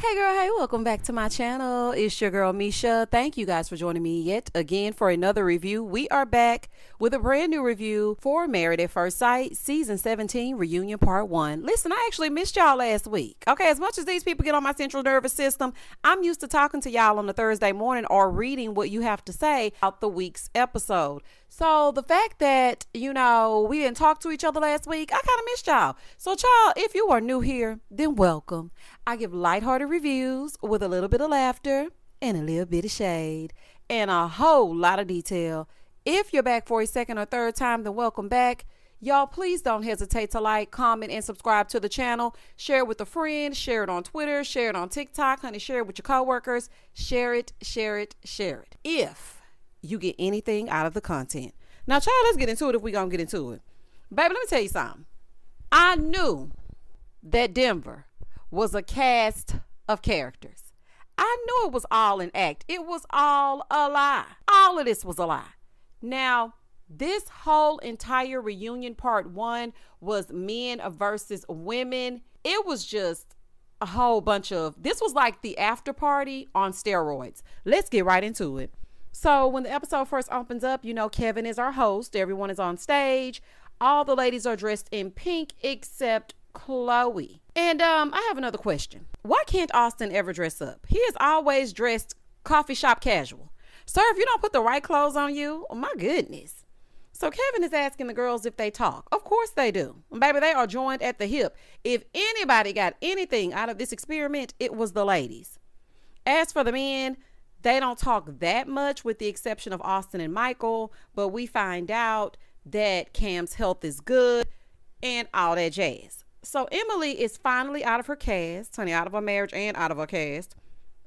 Hey girl, hey, welcome back to my channel. It's your girl Misha. Thank you guys for joining me yet again for another review. We are back with a brand new review for Married at First Sight Season 17 Reunion Part 1. Listen, I actually missed y'all last week. Okay, as much as these people get on my central nervous system, I'm used to talking to y'all on a Thursday morning or reading what you have to say about the week's episode. So the fact that, we didn't talk to each other last week, I kind of missed y'all. So child, if you are new here, then welcome. I give lighthearted reviews with a little bit of laughter and a little bit of shade and a whole lot of detail. If you're back for a second or third time, then welcome back. Y'all, please don't hesitate to like, comment, and subscribe to the channel. Share it with a friend. Share it on Twitter. Share it on TikTok. Honey, share it with your coworkers. Share it, share it, share it. If you get anything out of the content. Now, child, let's get into it if we're going to get into it. Baby, let me tell you something. I knew that Denver was a cast of characters. I knew it was all an act. It was all a lie. All of this was a lie. Now, this whole entire reunion part 1 was men versus women. It was just a whole bunch of, this was like the after party on steroids. Let's get right into it. So when the episode first opens up, Kevin is our host. Everyone is on stage. All the ladies are dressed in pink except Chloe. And I have another question. Why can't Austin ever dress up? He is always dressed coffee shop casual. Sir, if you don't put the right clothes on you, oh my goodness. So Kevin is asking the girls if they talk. Of course they do. Baby, they are joined at the hip. If anybody got anything out of this experiment, it was the ladies. As for the men, they don't talk that much with the exception of Austin and Michael, but we find out that Cam's health is good and all that jazz. So Emily is finally out of her cast, honey, out of her marriage and out of her cast.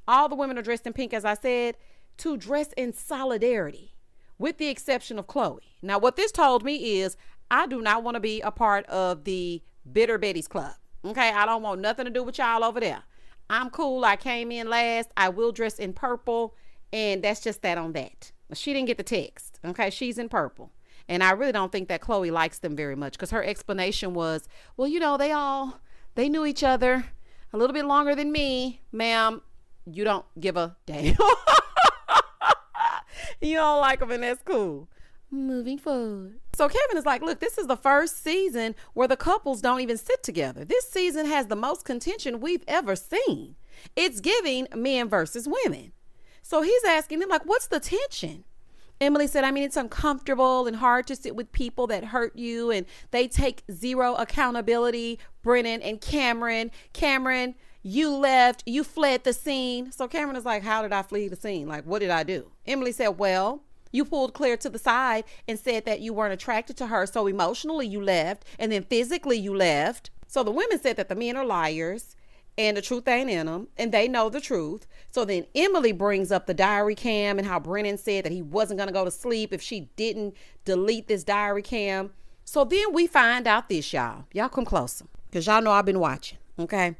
All the women are dressed in pink, as I said, to dress in solidarity, with the exception of Chloe. Now, what this told me is I do not want to be a part of the Bitter Betty's Club. Okay, I don't want nothing to do with y'all over there. I'm cool. I came in last. I will dress in purple, and that's just that on that. She didn't get the text. Okay, she's in purple. And I really don't think that Chloe likes them very much because her explanation was, well, they knew each other a little bit longer than me. Ma'am, you don't give a damn. You don't like them, and that's cool. Moving forward. So Kevin is like, look, this is the first season where the couples don't even sit together. This season has the most contention we've ever seen. It's giving men versus women. So he's asking them, like, what's the tension? Emily said, it's uncomfortable and hard to sit with people that hurt you and they take zero accountability. Brennan and Cameron, you left, you fled the scene. So Cameron is like, how did I flee the scene? Like, what did I do? Emily said, well, you pulled Claire to the side and said that you weren't attracted to her. So emotionally you left and then physically you left. So the women said that the men are liars and the truth ain't in them and they know the truth. So then Emily brings up the diary cam and how Brennan said that he wasn't going to go to sleep if she didn't delete this diary cam. So then we find out this, y'all. Y'all come closer because y'all know I've been watching. Okay.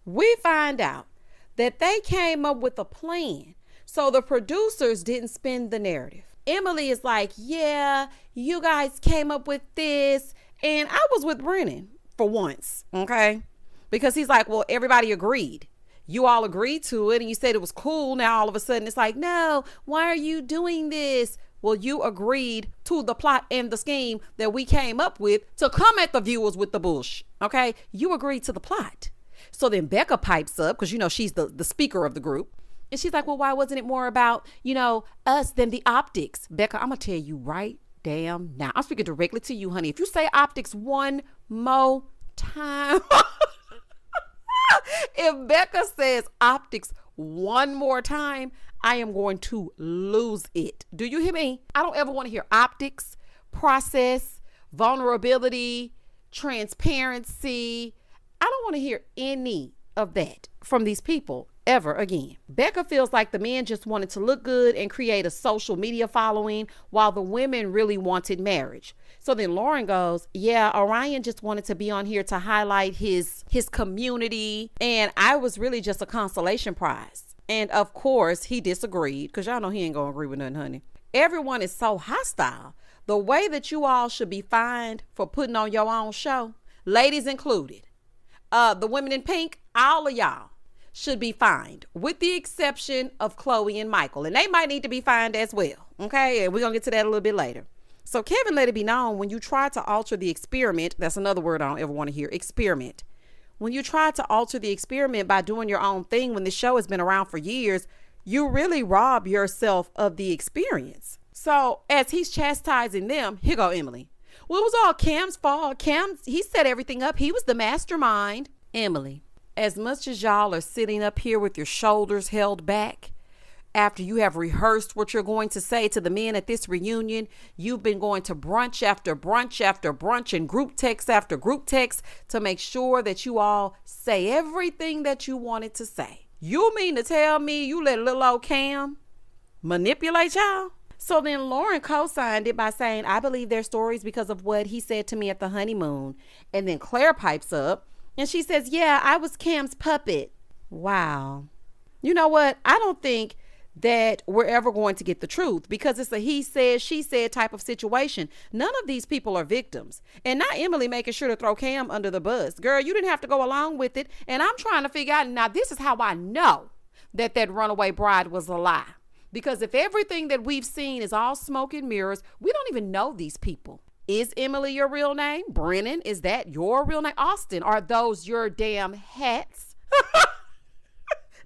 We find out that they came up with a plan. So the producers didn't spin the narrative. Emily is like, yeah, you guys came up with this. And I was with Brennan for once, okay? Because he's like, well, everybody agreed. You all agreed to it and you said it was cool. Now all of a sudden it's like, no, why are you doing this? Well, you agreed to the plot and the scheme that we came up with to come at the viewers with the bullshit, okay? You agreed to the plot. So then Becca pipes up because, she's the speaker of the group. And she's like, well, why wasn't it more about, us than the optics? Becca, I'm going to tell you right damn now. I'm speaking directly to you, honey. If you say optics one more time, if Becca says optics one more time, I am going to lose it. Do you hear me? I don't ever want to hear optics, process, vulnerability, transparency. I don't want to hear any of that from these people ever again. Becca feels like the men just wanted to look good and create a social media following while the women really wanted marriage. So then Lauren goes, yeah, Orion just wanted to be on here to highlight his community. And I was really just a consolation prize. And of course he disagreed because y'all know he ain't gonna agree with nothing, honey. Everyone is so hostile. The way that you all should be fined for putting on your own show, ladies included. The women in pink, all of y'all should be fined, with the exception of Chloe and Michael. And they might need to be fined as well. Okay, and we're going to get to that a little bit later. So Kevin let it be known, when you try to alter the experiment, that's another word I don't ever want to hear, experiment. When you try to alter the experiment by doing your own thing when the show has been around for years, you really rob yourself of the experience. So as he's chastising them, here go Emily. Well, it was all Cam's fault. He set everything up. He was the mastermind. Emily, as much as y'all are sitting up here with your shoulders held back, after you have rehearsed what you're going to say to the men at this reunion, you've been going to brunch after brunch after brunch and group text after group text to make sure that you all say everything that you wanted to say. You mean to tell me you let little old Cam manipulate y'all? So then Lauren co-signed it by saying, I believe their stories because of what he said to me at the honeymoon. And then Claire pipes up and she says, yeah, I was Cam's puppet. Wow. You know what? I don't think that we're ever going to get the truth, because it's a he said, she said type of situation. None of these people are victims. And not Emily making sure to throw Cam under the bus. Girl, you didn't have to go along with it. And I'm trying to figure out, now this is how I know that runaway bride was a lie. Because if everything that we've seen is all smoke and mirrors, we don't even know these people. Is Emily your real name? Brennan, is that your real name? Austin, are those your damn hats?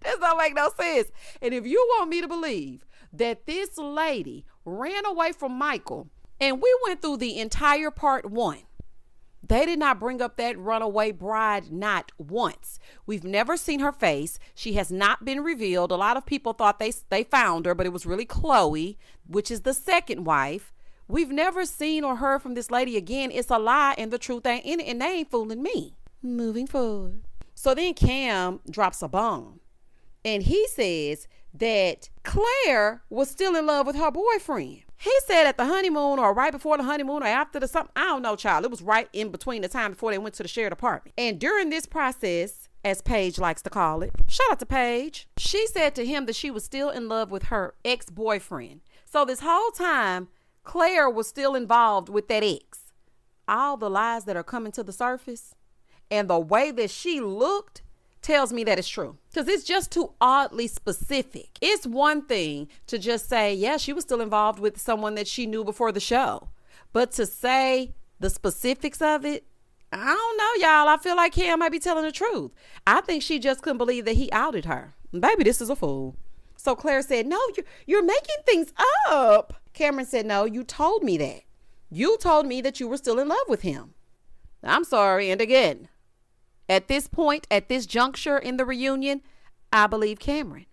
This don't make no sense. And if you want me to believe that this lady ran away from Michael, and we went through the entire part 1, they did not bring up that runaway bride not once. We've never seen her face. She has not been revealed. A lot of people thought they found her, but it was really Chloe, which is the second wife. We've never seen or heard from this lady again. It's a lie, and the truth ain't in it, and they ain't fooling me. Moving forward. So then Cam drops a bomb. And he says that Claire was still in love with her boyfriend. He said at the honeymoon, or right before the honeymoon, or after the something. I don't know, child. It was right in between the time before they went to the shared apartment. And during this process, as Paige likes to call it, shout out to Paige, she said to him that she was still in love with her ex-boyfriend. So this whole time, Claire was still involved with that ex. All the lies that are coming to the surface and the way that she looked tells me that it's true, because it's just too oddly specific. It's one thing to just say, yeah, she was still involved with someone that she knew before the show, but to say the specifics of it, I don't know, y'all. I feel like Cam might be telling the truth. I think she just couldn't believe that he outed her. Baby, this is a fool. So Claire said, no, you're making things up. Cameron said, no, you told me that. You told me that you were still in love with him. I'm sorry. And again, at this point, at this juncture in the reunion, I believe Cameron.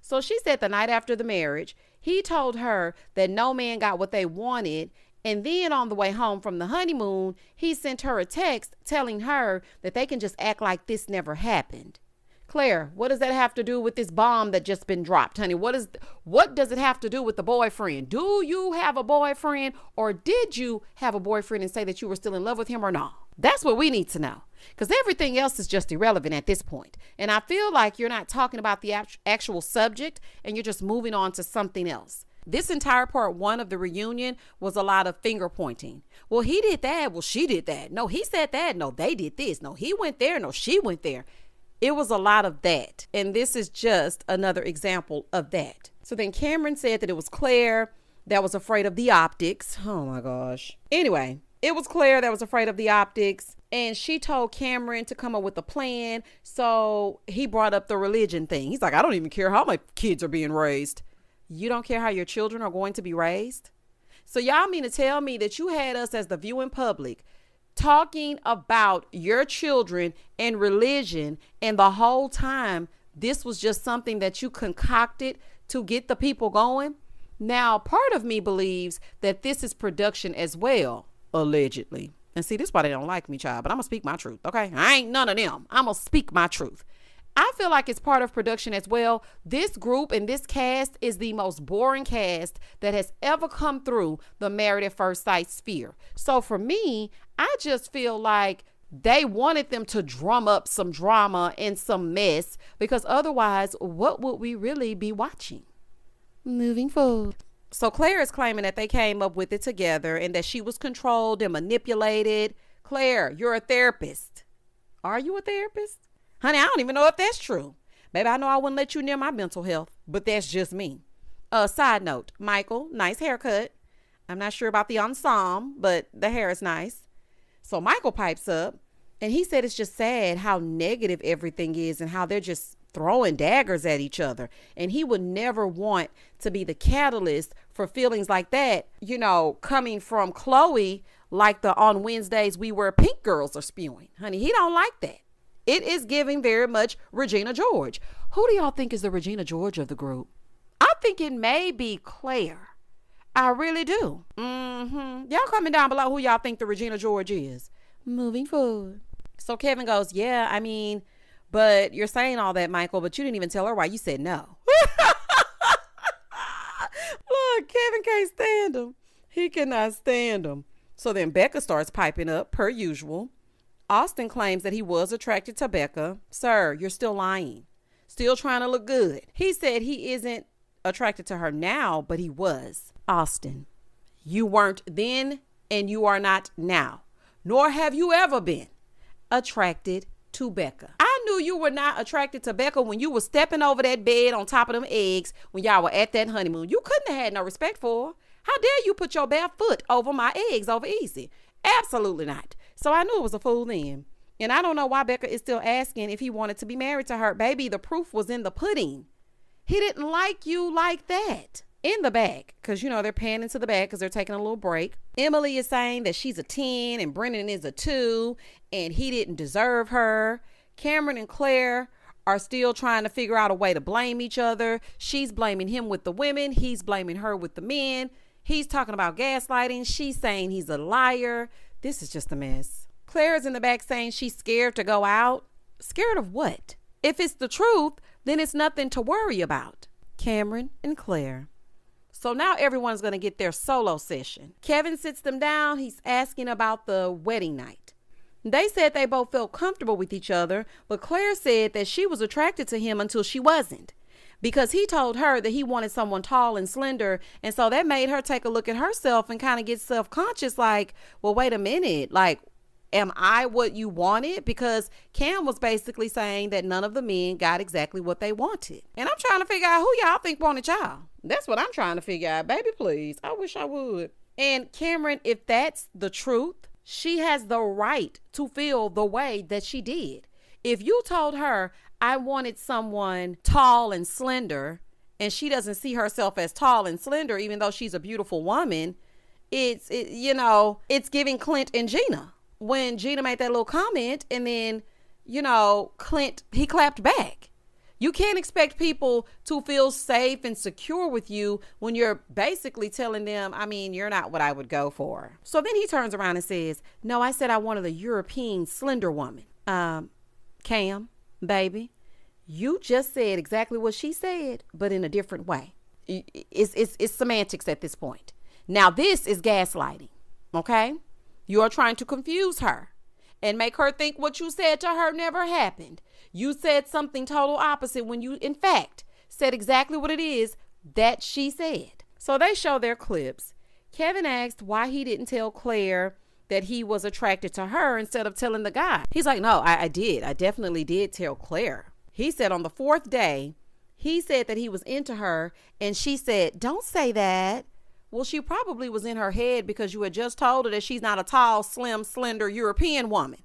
So she said the night after the marriage, he told her that no man got what they wanted. And then on the way home from the honeymoon, he sent her a text telling her that they can just act like this never happened. Claire, what does that have to do with this bomb that just been dropped, honey? What does it have to do with the boyfriend? Do you have a boyfriend, or did you have a boyfriend and say that you were still in love with him or not? That's what we need to know, because everything else is just irrelevant at this point. And I feel like you're not talking about the actual subject, and you're just moving on to something else. This entire part 1 of the reunion was a lot of finger pointing. Well, he did that. Well, she did that. No, he said that. No, they did this. No, he went there. No, she went there. It was a lot of that. And this is just another example of that. So then Cameron said that it was Claire that was afraid of the optics. Oh my gosh. Anyway, it was Claire that was afraid of the optics. And she told Cameron to come up with a plan. So he brought up the religion thing. He's like, I don't even care how my kids are being raised. You don't care how your children are going to be raised? So y'all mean to tell me that you had us as the viewing public talking about your children and religion, and the whole time this was just something that you concocted to get the people going? Now, part of me believes that this is production as well, allegedly. And see, this is why they don't like me, child, but I'm gonna speak my truth, okay? I ain't none of them. I'm gonna speak my truth. I feel like it's part of production as well. This group and this cast is the most boring cast that has ever come through the Married at First Sight sphere. So for me, I just feel like they wanted them to drum up some drama and some mess, because otherwise, what would we really be watching? Moving forward. So Claire is claiming that they came up with it together and that she was controlled and manipulated. Claire, you're a therapist. Are you a therapist? Honey, I don't even know if that's true. Baby, I know I wouldn't let you near my mental health, but that's just me. Side note, Michael, nice haircut. I'm not sure about the ensemble, but the hair is nice. So Michael pipes up and he said it's just sad how negative everything is and how they're just throwing daggers at each other. And he would never want to be the catalyst for feelings like that, coming from Chloe, like the on Wednesdays we wear pink girls are spewing. Honey, he don't like that. It is giving very much Regina George. Who do y'all think is the Regina George of the group? I think it may be Claire. I really do. Y'all comment down below who y'all think the Regina George is. Moving forward. So Kevin goes, yeah, I mean, but you're saying all that, Michael, but you didn't even tell her why you said no. Look, Kevin can't stand him. He cannot stand him. So then Becca starts piping up, per usual. Austin claims that he was attracted to Becca. Sir, you're still lying. Still trying to look good. He said he isn't attracted to her now, but he was. Austin, you weren't then and you are not now, nor have you ever been attracted to Becca. I knew you were not attracted to Becca when you were stepping over that bed on top of them eggs when y'all were at that honeymoon. You couldn't have had no respect for her. How dare you put your bare foot over my eggs over easy? Absolutely not. So I knew it was a fool then. And I don't know why Becca is still asking if he wanted to be married to her. Baby, the proof was in the pudding. He didn't like you like that. In the back, because, they're panning to the back because they're taking a little break. Emily is saying that she's a 10 and Brendan is a 2 and he didn't deserve her. Cameron and Claire are still trying to figure out a way to blame each other. She's blaming him with the women. He's blaming her with the men. He's talking about gaslighting. She's saying he's a liar. This is just a mess. Claire is in the back saying she's scared to go out. Scared of what? If it's the truth, then it's nothing to worry about. Cameron and Claire. So now everyone's going to get their solo session. Kevin sits them down. He's asking about the wedding night. They said they both felt comfortable with each other, but Claire said that she was attracted to him until she wasn't, because he told her that he wanted someone tall and slender. And so that made her take a look at herself and kind of get self-conscious, like, well, wait a minute, like, am I what you wanted? Because Cam was basically saying that none of the men got exactly what they wanted. And I'm trying to figure out who y'all think wanted y'all. That's what I'm trying to figure out. Baby, please. I wish I would. And Cameron, if that's the truth, she has the right to feel the way that she did. If you told her, I wanted someone tall and slender, and she doesn't see herself as tall and slender, even though she's a beautiful woman, it's giving Clint and Gina. When Gina made that little comment and then, Clint, he clapped back. You can't expect people to feel safe and secure with you when you're basically telling them, you're not what I would go for. So then he turns around and says, no, I said I wanted a European slender woman. Cam, baby, you just said exactly what she said, but in a different way. It's semantics at this point. Now this is gaslighting, okay? You are trying to confuse her and make her think what you said to her never happened. You said something total opposite when you, in fact, said exactly what it is that she said. So they show their clips. Kevin asked why he didn't tell Claire that he was attracted to her instead of telling the guy. He's like, no, I did. I definitely did tell Claire. He said on the 4th day, he said that he was into her, and she said, don't say that. Well, she probably was in her head because you had just told her that she's not a tall, slim, slender European woman.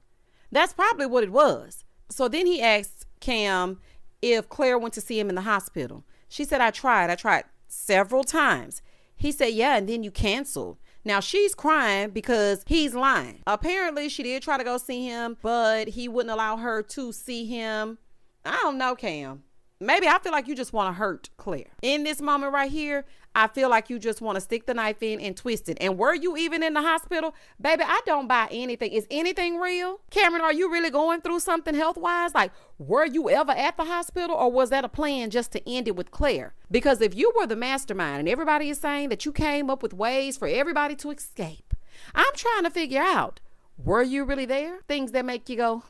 That's probably what it was. So then he asked Cam if Claire went to see him in the hospital. She said, I tried several times. He said, yeah, and then you canceled. Now she's crying because he's lying. Apparently she did try to go see him, but he wouldn't allow her to see him. I don't know, Cam. Maybe I feel like you just want to hurt Claire. In this moment right here, I feel like you just want to stick the knife in and twist it. And were you even in the hospital? Baby, I don't buy anything. Is anything real? Cameron, are you really going through something health-wise? Like, were you ever at the hospital, or was that a plan just to end it with Claire? Because if you were the mastermind and everybody is saying that you came up with ways for everybody to escape, I'm trying to figure out, were you really there? Things that make you go,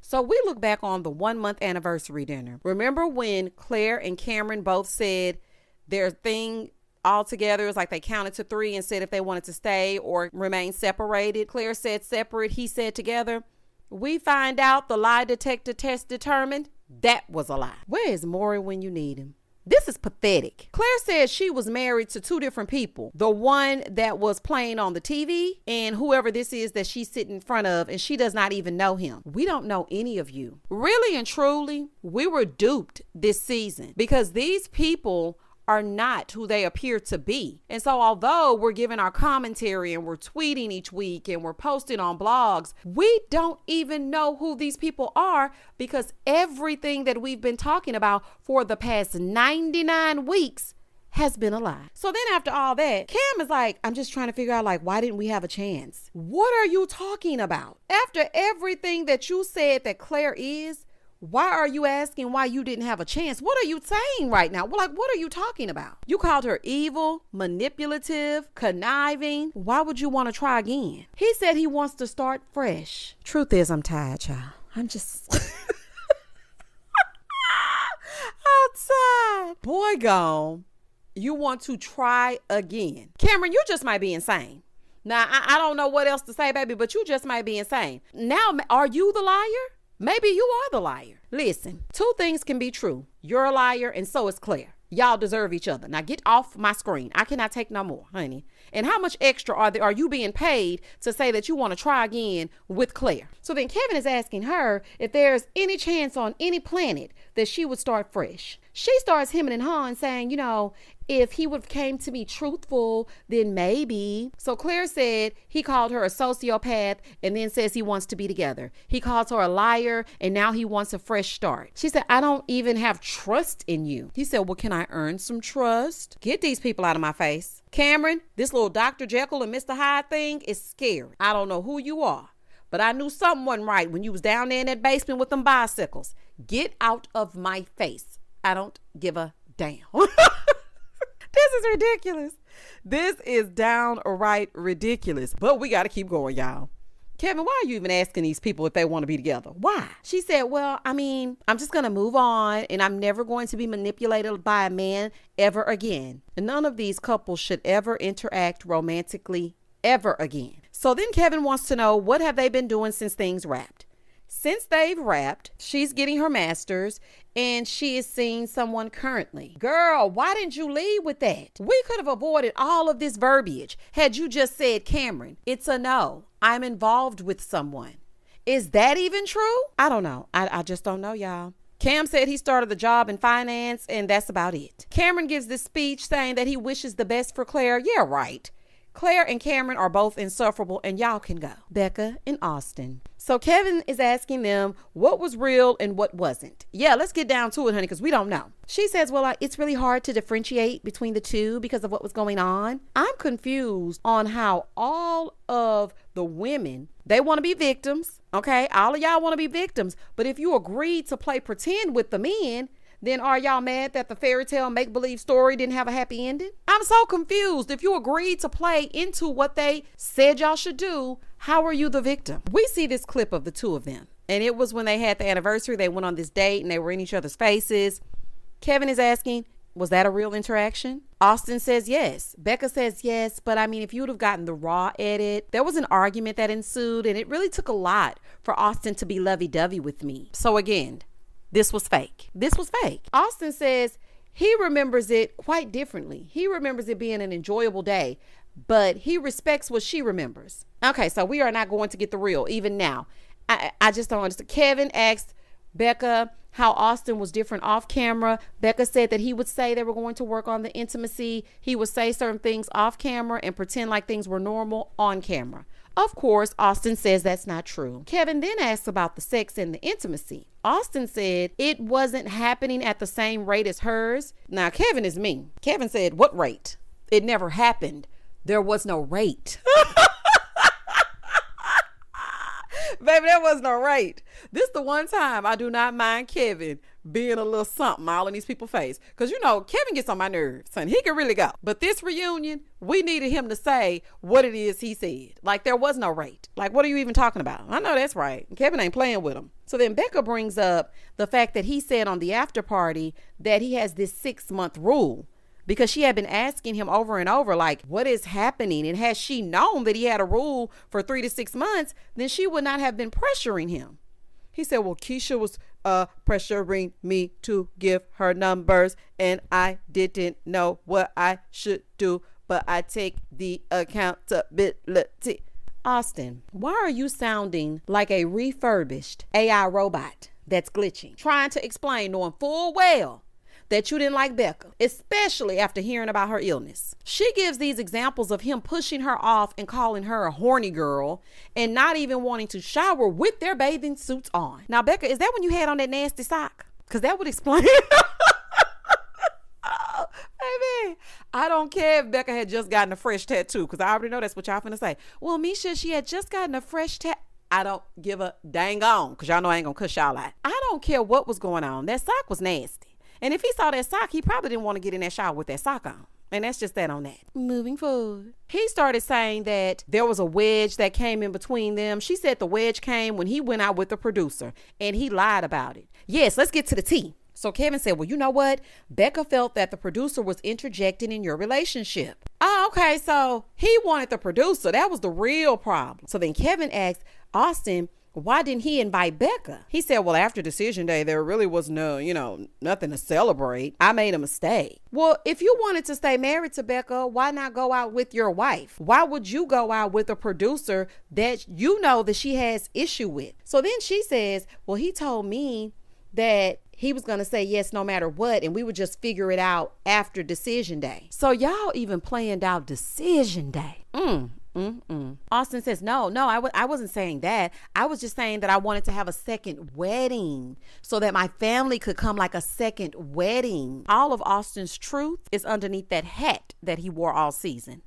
So we look back on the 1-month anniversary dinner. Remember when Claire and Cameron both said their thing all together? It's like they counted to 3 and said if they wanted to stay or remain separated. Claire said separate, he said together. We find out the lie detector test determined That was a lie. Where is Maury when you need him? This is pathetic. Claire said she was married to two different people. The one that was playing on the TV and whoever this is that she's sitting in front of, and she does not even know him. We don't know any of you. Really and truly, we were duped this season because these people are not who they appear to be. And so although we're giving our commentary and we're tweeting each week and we're posting on blogs, we don't even know who these people are because everything that we've been talking about for the past 99 weeks has been a lie. So then after all that, Cam is like, I'm just trying to figure out, like, why didn't we have a chance? What are you talking about? After everything that you said that Claire is, why are you asking why you didn't have a chance? What are you saying right now? Well, like, what are you talking about? You called her evil, manipulative, conniving. Why would you want to try again? He said he wants to start fresh. Truth is, I'm tired, child. I'm just... outside. Boy gone. You want to try again. Cameron, you just might be insane. Now, I don't know what else to say, baby, but you just might be insane. Now, are you the liar? Maybe you are the liar. Listen, two things can be true. You're a liar and so is Claire. Y'all deserve each other. Now get off my screen. I cannot take no more, honey. And how much extra are you being paid to say that you want to try again with Claire? So then Kevin is asking her if there's any chance on any planet that she would start fresh. She starts hemming and hawing saying, if he would have came to me truthful, then maybe. So Claire said he called her a sociopath and then says he wants to be together. He calls her a liar and now he wants a fresh start. She said, I don't even have trust in you. He said, well, can I earn some trust? Get these people out of my face. Cameron, this little Dr. Jekyll and Mr. Hyde thing is scary. I don't know who you are, but I knew something wasn't right when you was down there in that basement with them bicycles. Get out of my face. I don't give a damn. This is ridiculous. This is downright ridiculous. But we got to keep going, y'all. Kevin, why are you even asking these people if they want to be together? Why? She said, well, I'm just going to move on and I'm never going to be manipulated by a man ever again. And none of these couples should ever interact romantically ever again. So then Kevin wants to know, what have they been doing since things wrapped? Since they've wrapped, she's getting her master's and she is seeing someone currently. Girl, why didn't you lead with that? We could have avoided all of this verbiage had you just said, Cameron, it's a no. I'm involved with someone. Is that even true? I don't know. I just don't know, y'all. Cam said he started the job in finance and that's about it. Cameron gives this speech saying that he wishes the best for Claire. Yeah, right. Claire and Cameron are both insufferable and y'all can go. Becca and Austin. So Kevin is asking them what was real and what wasn't. Yeah, let's get down to it, honey, because we don't know. She says, well, it's really hard to differentiate between the two because of what was going on. I'm confused on how all of the women, they want to be victims. Okay, all of y'all want to be victims. But if you agreed to play pretend with the men, then are y'all mad that the fairy tale make-believe story didn't have a happy ending? I'm so confused. If you agreed to play into what they said y'all should do, how are you the victim? We see this clip of the two of them. And it was when they had the anniversary. They went on this date and they were in each other's faces. Kevin is asking, was that a real interaction? Austin says yes. Becca says yes. But if you would have gotten the raw edit, there was an argument that ensued. And it really took a lot for Austin to be lovey-dovey with me. So again, this was fake. This was fake. Austin says he remembers it quite differently. He remembers it being an enjoyable day, but he respects what she remembers. Okay, so we are not going to get the real even now. I just don't understand. Kevin asked Becca how Austin was different off camera. Becca said that he would say they were going to work on the intimacy. He would say certain things off camera and pretend like things were normal on camera. Of course, Austin says that's not true. Kevin then asks about the sex and the intimacy. Austin said it wasn't happening at the same rate as hers. Now, Kevin is mean. Kevin said, what rate? It never happened. There was no rate. Baby, there was no rate. This the one time I do not mind Kevin being a little something all in these people's face. Because, Kevin gets on my nerves, son. He can really go. But this reunion, we needed him to say what it is he said. Like, there was no rate. Like, what are you even talking about? I know that's right. Kevin ain't playing with him. So then Becca brings up the fact that he said on the after party that he has this 6-month rule. Because she had been asking him over and over, like, what is happening? And had she known that he had a rule for 3 to 6 months, then she would not have been pressuring him. He said, well, Keisha was pressuring me to give her numbers, and I didn't know what I should do, but I take the accountability. Austin, why are you sounding like a refurbished AI robot that's glitching, trying to explain, knowing full well that you didn't like Becca, especially after hearing about her illness? She gives these examples of him pushing her off and calling her a horny girl and not even wanting to shower with their bathing suits on. Now, Becca, is that when you had on that nasty sock? Because that would explain. Oh, baby, I don't care if Becca had just gotten a fresh tattoo, because I already know that's what y'all finna say. Well, Misha, she had just gotten a fresh tattoo. I don't give a dang on, because y'all know I ain't gonna cuss y'all out. I don't care what was going on. That sock was nasty. And if he saw that sock, he probably didn't want to get in that shower with that sock on. And that's just that on that. Moving forward. He started saying that there was a wedge that came in between them. She said the wedge came when he went out with the producer, and he lied about it. Yes, let's get to the tea. So Kevin said, well, you know what? Becca felt that the producer was interjecting in your relationship. Oh, okay. So he wanted the producer. That was the real problem. So then Kevin asked Austin, why didn't he invite Becca? He said, well, after decision day, there really was nothing to celebrate. I made a mistake. Well, if you wanted to stay married to Becca, why not go out with your wife? Why would you go out with a producer that you know that she has issue with? So then she says, well, he told me that he was going to say yes no matter what, and we would just figure it out after decision day. So y'all even planned out decision day. Austin says, no, I wasn't saying that. I was just saying that I wanted to have a second wedding so that my family could come, like a second wedding. All of Austin's truth is underneath that hat that he wore all season.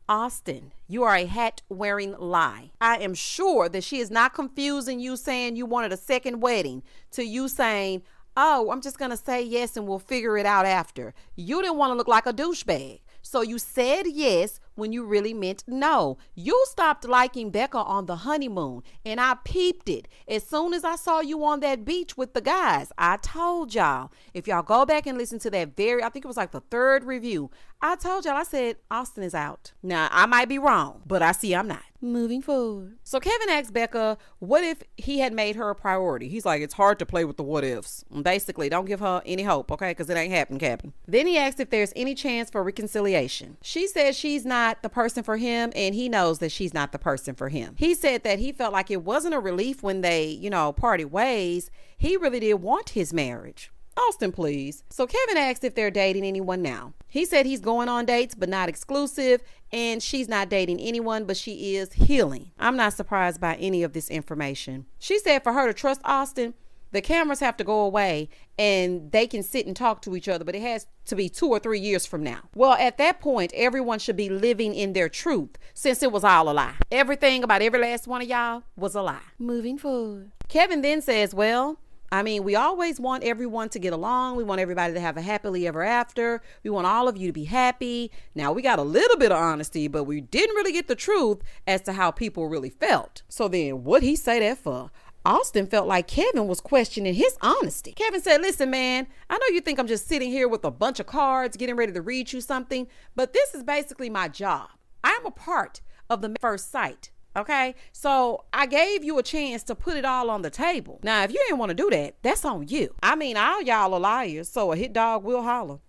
Austin, you are a hat-wearing lie. I am sure that she is not confusing you saying you wanted a second wedding to you saying, oh, I'm just going to say yes and we'll figure it out after. You didn't want to look like a douchebag. So you said yes when you really meant no. You stopped liking Becca on the honeymoon, and I peeped it. As soon as I saw you on that beach with the guys, I told y'all, if y'all go back and listen to that I think it was like the third review, I told y'all, I said, Austin is out. Now, I might be wrong, but I see I'm not. Moving forward. So Kevin asked Becca, what if he had made her a priority? He's like, it's hard to play with the what ifs. Basically, don't give her any hope, okay? Because it ain't happening, Captain. Then he asked if there's any chance for reconciliation. She said she's not the person for him, and he knows that she's not the person for him. He said that he felt like it wasn't a relief when they, parted ways. He really did want his marriage. Austin, please. So Kevin asked if they're dating anyone now. He said he's going on dates, but not exclusive, and she's not dating anyone, but she is healing. I'm not surprised by any of this information. She said for her to trust Austin, the cameras have to go away and they can sit and talk to each other, but it has to be 2 or 3 years from now. Well, at that point, everyone should be living in their truth, since it was all a lie. Everything about every last one of y'all was a lie. Moving forward. Kevin then says, well, we always want everyone to get along. We want everybody to have a happily ever after. We want all of you to be happy. Now, we got a little bit of honesty, but we didn't really get the truth as to how people really felt. So then what'd he say that for? Austin felt like Kevin was questioning his honesty. Kevin said, listen, man, I know you think I'm just sitting here with a bunch of cards getting ready to read you something, but this is basically my job. I'm a part of the first sight. Okay, so I gave you a chance to put it all on the table. Now, if you didn't want to do that, that's on you. All y'all are liars, so a hit dog will holler.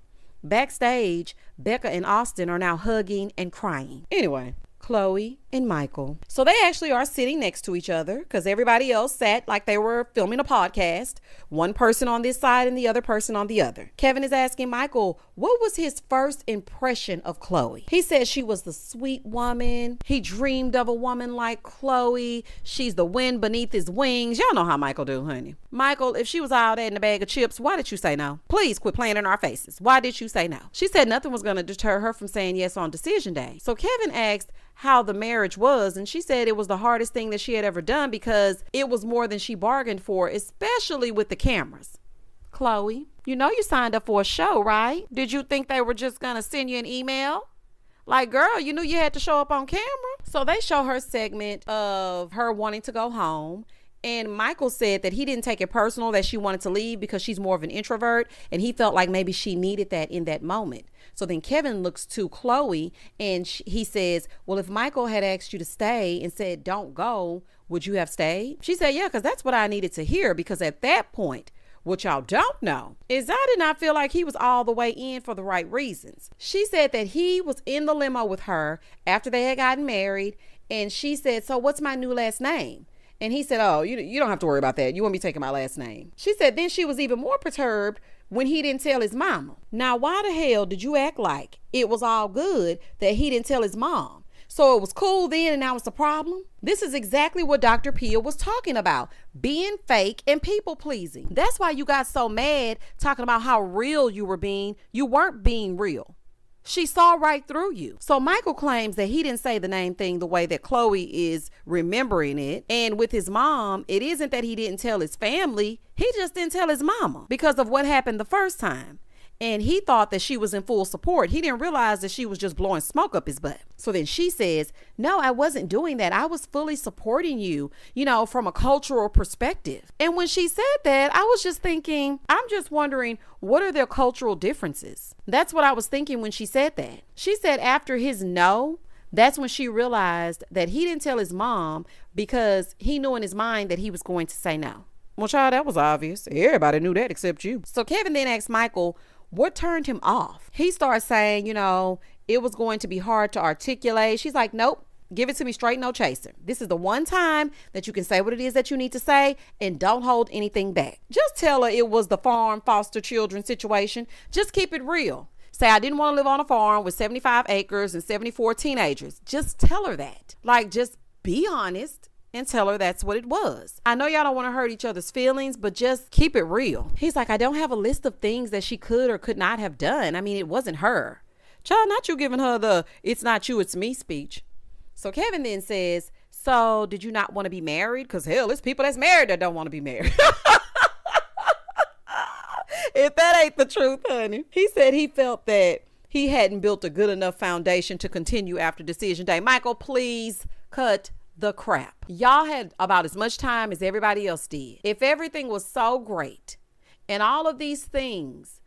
Backstage, Becca and Austin are now hugging and crying. Anyway, Chloe and Michael. So they actually are sitting next to each other because everybody else sat like they were filming a podcast. One person on this side and the other person on the other. Kevin is asking Michael, what was his first impression of Chloe? He said she was the sweet woman. He dreamed of a woman like Chloe. She's the wind beneath his wings. Y'all know how Michael do, honey. Michael, if she was all that in a bag of chips, why did you say no? Please quit playing in our faces. Why did you say no? She said nothing was going to deter her from saying yes on decision day. So Kevin asked how the marriage was, and she said it was the hardest thing that she had ever done because it was more than she bargained for, especially with the cameras. Chloe, you signed up for a show, right? Did you think they were just gonna send you an email? Like, girl, you knew you had to show up on camera. So they show her segment of her wanting to go home And Michael said that he didn't take it personal that she wanted to leave because she's more of an introvert, and he felt like maybe she needed that in that moment. So then Kevin looks to Chloe and he says, well, if Michael had asked you to stay and said, don't go, would you have stayed? She said, yeah, because that's what I needed to hear, because at that point, what y'all don't know is I did not feel like he was all the way in for the right reasons. She said that he was in the limo with her after they had gotten married, and she said, so what's my new last name? And he said, oh, you don't have to worry about that. You won't be taking my last name. She said then she was even more perturbed when he didn't tell his mama. Now, why the hell did you act like it was all good that he didn't tell his mom? So it was cool then and now it's a problem? This is exactly what Dr. Pia was talking about. Being fake and people pleasing. That's why you got so mad talking about how real you were being. You weren't being real. She saw right through you. So Michael claims that he didn't say the name thing the way that Chloe is remembering it. And with his mom, it isn't that he didn't tell his family. He just didn't tell his mama because of what happened the first time. And he thought that she was in full support. He didn't realize that she was just blowing smoke up his butt. So then she says, no, I wasn't doing that. I was fully supporting you, from a cultural perspective. And when she said that, I was just thinking, I'm just wondering, what are their cultural differences? That's what I was thinking when she said that. She said after his no, that's when she realized that he didn't tell his mom because he knew in his mind that he was going to say no. Well, child, that was obvious. Everybody knew that except you. So Kevin then asked Michael, what turned him off? He starts saying, it was going to be hard to articulate. She's like, nope, give it to me straight, no chaser. This is the one time that you can say what it is that you need to say and don't hold anything back. Just tell her it was the farm foster children situation. Just keep it real. Say, I didn't want to live on a farm with 75 acres and 74 teenagers. Just tell her that. Just be honest and tell her that's what it was. I know y'all don't want to hurt each other's feelings, but just keep it real. He's like, I don't have a list of things that she could or could not have done. I mean, it wasn't her. Child, not you giving her the it's not you, it's me speech. So Kevin then says, so did you not want to be married? Because hell, it's people that's married that don't want to be married. If that ain't the truth, honey. He said he felt that he hadn't built a good enough foundation to continue after decision day. Michael, please cut the crap. Y'all had about as much time as everybody else did. If everything was so great and all of these things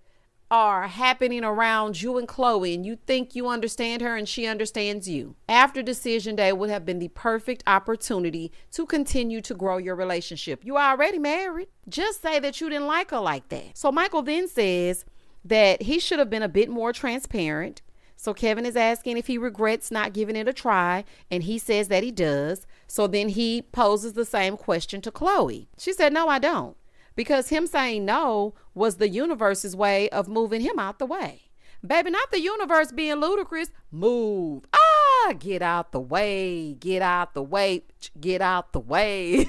are happening around you and Chloe and you think you understand her and she understands you, after decision day would have been the perfect opportunity to continue to grow your relationship. You are already married. Just say that you didn't like her like that. So Michael then says that he should have been a bit more transparent. So Kevin is asking if he regrets not giving it a try, and he says that he does. So then he poses the same question to Chloe. She said, no, I don't. Because him saying no was the universe's way of moving him out the way. Baby, not the universe being ludicrous. Move. Get out the way. Get out the way. Get out the way.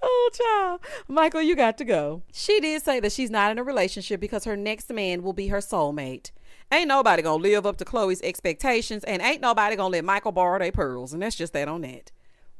Oh, child. Michael, you got to go. She did say that she's not in a relationship because her next man will be her soulmate. Ain't nobody gonna live up to Chloe's expectations, and ain't nobody gonna let Michael borrow their pearls. And that's just that on that.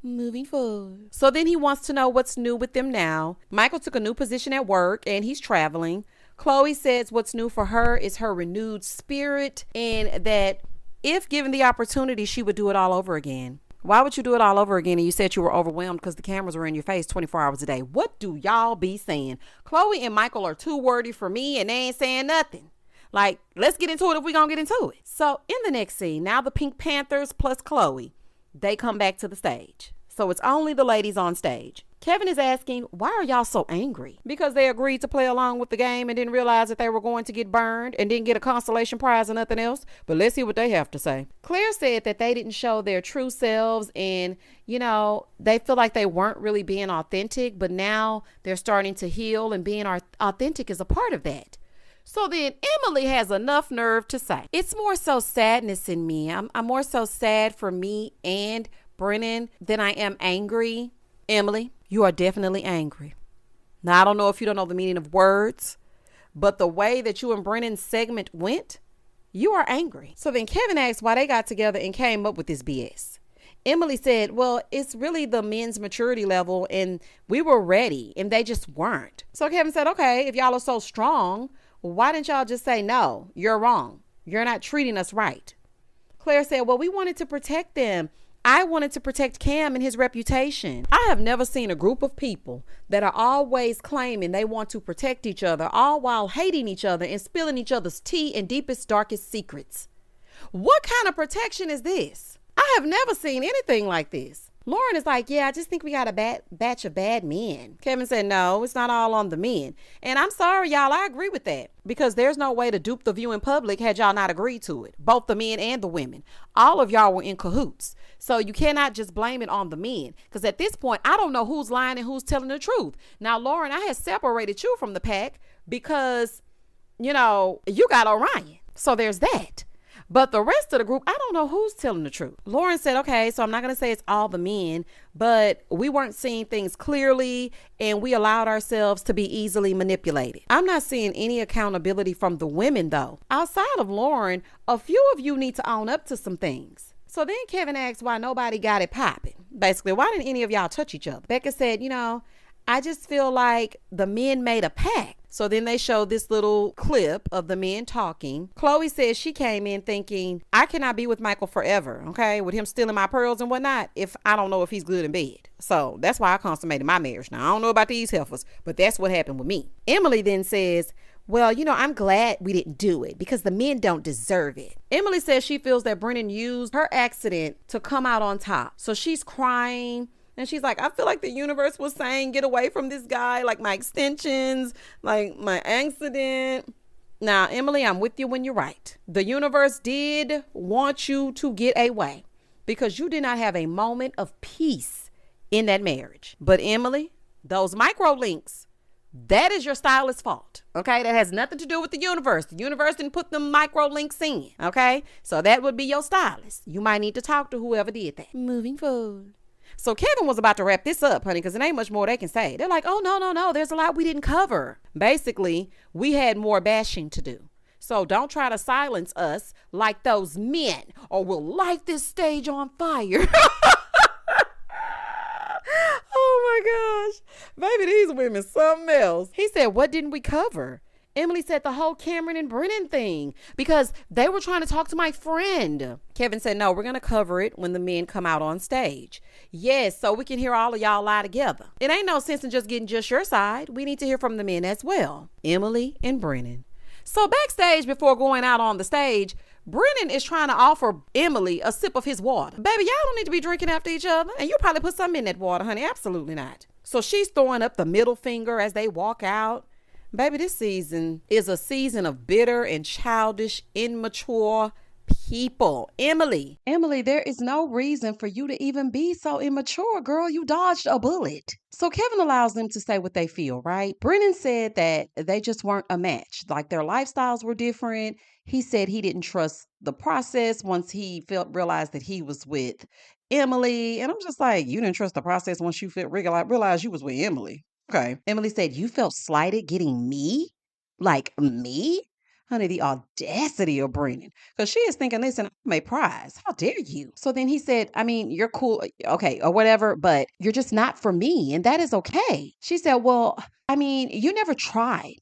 Moving forward. So then he wants to know what's new with them now. Michael took a new position at work and he's traveling. Chloe says what's new for her is her renewed spirit, and that if given the opportunity, she would do it all over again. Why would you do it all over again? And you said you were overwhelmed because the cameras were in your face 24 hours a day. What do y'all be saying? Chloe and Michael are too wordy for me and they ain't saying nothing. Let's get into it if we gonna get into it. So in the next scene, now the Pink Panthers plus Chloe, they come back to the stage. So it's only the ladies on stage. Kevin is asking, why are y'all so angry? Because they agreed to play along with the game and didn't realize that they were going to get burned and didn't get a consolation prize or nothing else. But let's hear what they have to say. Claire said that they didn't show their true selves and, they feel like they weren't really being authentic, but now they're starting to heal and being authentic is a part of that. So then Emily has enough nerve to say, it's more so sadness in me. I'm more so sad for me and Brennan than I am angry. Emily, you are definitely angry. Now, I don't know if you don't know the meaning of words, but the way that you and Brennan's segment went, you are angry. So then Kevin asked why they got together and came up with this BS. Emily said, well, it's really the men's maturity level and we were ready and they just weren't. So Kevin said, okay, if y'all are so strong, why didn't y'all just say, no, you're wrong. You're not treating us right. Claire said, well, we wanted to protect them. I wanted to protect Cam and his reputation. I have never seen a group of people that are always claiming they want to protect each other, all while hating each other and spilling each other's tea and deepest, darkest secrets. What kind of protection is this? I have never seen anything like this. Lauren is like, yeah, I just think we got a batch of bad men. Kevin said, no, it's not all on the men. And I'm sorry, y'all, I agree with that. Because there's no way to dupe the view in public had y'all not agreed to it. Both the men and the women. All of y'all were in cahoots. So you cannot just blame it on the men. Because at this point, I don't know who's lying and who's telling the truth. Now, Lauren, I had separated you from the pack because, you got Orion. So there's that. But the rest of the group, I don't know who's telling the truth. Lauren said, okay, so I'm not going to say it's all the men, but we weren't seeing things clearly and we allowed ourselves to be easily manipulated. I'm not seeing any accountability from the women, though. Outside of Lauren, a few of you need to own up to some things. So then Kevin asked why nobody got it popping. Basically, why didn't any of y'all touch each other? Becca said, I just feel like the men made a pact. So then they showed this little clip of the men talking. Chloe says she came in thinking, I cannot be with Michael forever, okay, with him stealing my pearls and whatnot, if I don't know if he's good in bed. So that's why I consummated my marriage. Now, I don't know about these heifers, but that's what happened with me. Emily then says, well, I'm glad we didn't do it because the men don't deserve it. Emily says she feels that Brennan used her accident to come out on top. So she's crying. And she's like, I feel like the universe was saying, get away from this guy, like my extensions, like my accident. Now, Emily, I'm with you when you're right. The universe did want you to get away because you did not have a moment of peace in that marriage. But Emily, those micro links, that is your stylist's fault. Okay, that has nothing to do with the universe. The universe didn't put them micro links in. Okay, so that would be your stylist. You might need to talk to whoever did that. Moving forward. So Kevin was about to wrap this up, honey, because there ain't much more they can say. They're like, oh, no. There's a lot we didn't cover. Basically, we had more bashing to do. So don't try to silence us like those men or we'll light this stage on fire. Oh, my gosh. Baby, these women something else. He said, what didn't we cover? Emily said the whole Cameron and Brennan thing because they were trying to talk to my friend. Kevin said, no, we're going to cover it when the men come out on stage. Yes, so we can hear all of y'all lie together. It ain't no sense in just getting just your side. We need to hear from the men as well. Emily and Brennan. So backstage before going out on the stage, Brennan is trying to offer Emily a sip of his water. Baby, y'all don't need to be drinking after each other. And you probably put something in that water, honey. Absolutely not. So she's throwing up the middle finger as they walk out. Baby, this season is a season of bitter and childish, immature people. Emily, there is no reason for you to even be so immature, girl. You dodged a bullet. So Kevin allows them to say what they feel, right? Brennan said that they just weren't a match. Like their lifestyles were different. He said he didn't trust the process once he realized that he was with Emily. And I'm just like, you didn't trust the process once you realized you was with Emily. Okay. Emily said, you felt slighted getting me? Like me? Honey, the audacity of Brennan. Because she is thinking, listen, I'm a prize. How dare you? So then he said, I mean, you're cool, okay, or whatever, but you're just not for me. And that is okay. She said, well, I mean, you never tried.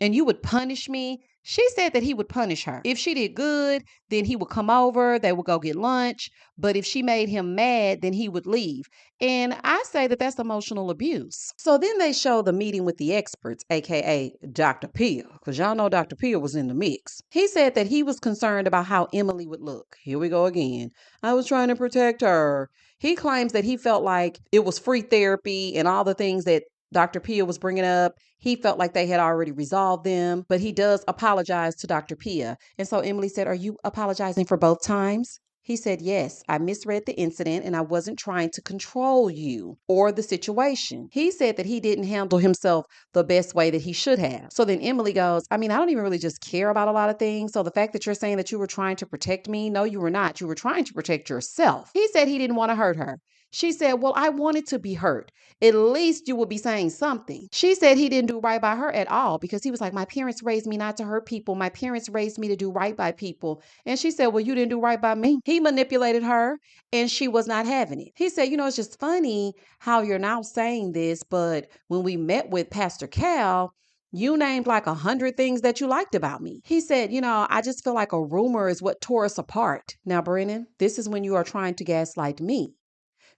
And you would punish me. She said that he would punish her. If she did good, then he would come over, they would go get lunch. But if she made him mad, then he would leave. And I say that that's emotional abuse. So then they show the meeting with the experts, aka Dr. Pia, because y'all know Dr. Pia was in the mix. He said that he was concerned about how Emily would look. Here we go again. I was trying to protect her. He claims that he felt like it was free therapy and all the things that Dr. Pia was bringing up. He felt like they had already resolved them, but he does apologize to Dr. Pia. And so Emily said, are you apologizing for both times? He said, yes, I misread the incident and I wasn't trying to control you or the situation. He said that he didn't handle himself the best way that he should have. So then Emily goes, I mean, I don't even really just care about a lot of things. So the fact that you're saying that you were trying to protect me, no, you were not. You were trying to protect yourself. He said he didn't want to hurt her. She said, well, I wanted to be hurt. At least you would be saying something. She said he didn't do right by her at all because he was like, my parents raised me not to hurt people. My parents raised me to do right by people. And she said, well, you didn't do right by me. He manipulated her and she was not having it. He said, it's just funny how you're now saying this, but when we met with Pastor Cal, You named like 100 things that you liked about me. He said, I just feel like a rumor is what tore us apart. Now, Brennan, this is when you are trying to gaslight me.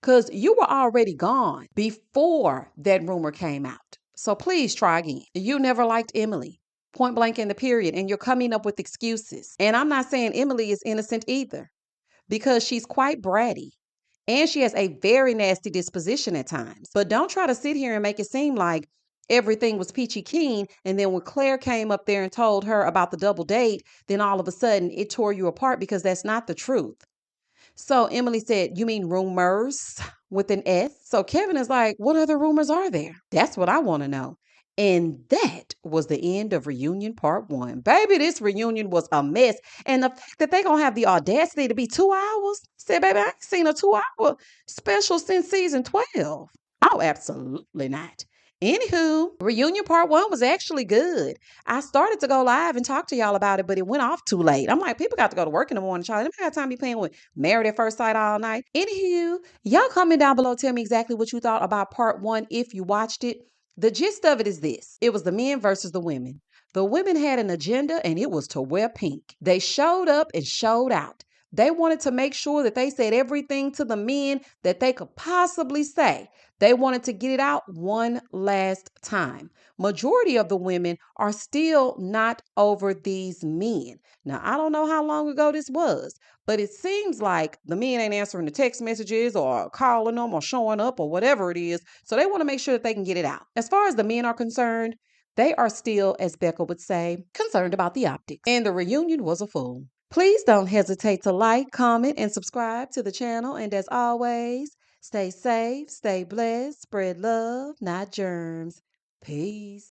Because you were already gone before that rumor came out. So please try again. You never liked Emily. Point blank in the period. And you're coming up with excuses. And I'm not saying Emily is innocent either, because she's quite bratty. And she has a very nasty disposition at times. But don't try to sit here and make it seem like everything was peachy keen. And then when Claire came up there and told her about the double date, then all of a sudden it tore you apart, because that's not the truth. So Emily said, "You mean rumors with an S?" So Kevin is like, "What other rumors are there?" That's what I want to know. And that was the end of reunion part 1. Baby, this reunion was a mess. And the fact that they going to have the audacity to be 2 hours, said, baby, I ain't seen a 2 hour special since season 12. Oh, absolutely not. Anywho, reunion part 1 was actually good. I started to go live and talk to y'all about it, but it went off too late. I'm like, people got to go to work in the morning, Charlie. They don't have time to be playing with Married at First Sight all night. Anywho, y'all comment down below. Tell me exactly what you thought about part 1 if you watched it. The gist of it is this. It was the men versus the women. The women had an agenda, and it was to wear pink. They showed up and showed out. They wanted to make sure that they said everything to the men that they could possibly say. They wanted to get it out one last time. Majority of the women are still not over these men. Now, I don't know how long ago this was, but it seems like the men ain't answering the text messages or calling them or showing up or whatever it is. So they want to make sure that they can get it out. As far as the men are concerned, they are still, as Becca would say, concerned about the optics. And the reunion was a fool. Please don't hesitate to like, comment, and subscribe to the channel. And as always, stay safe, stay blessed, spread love, not germs. Peace.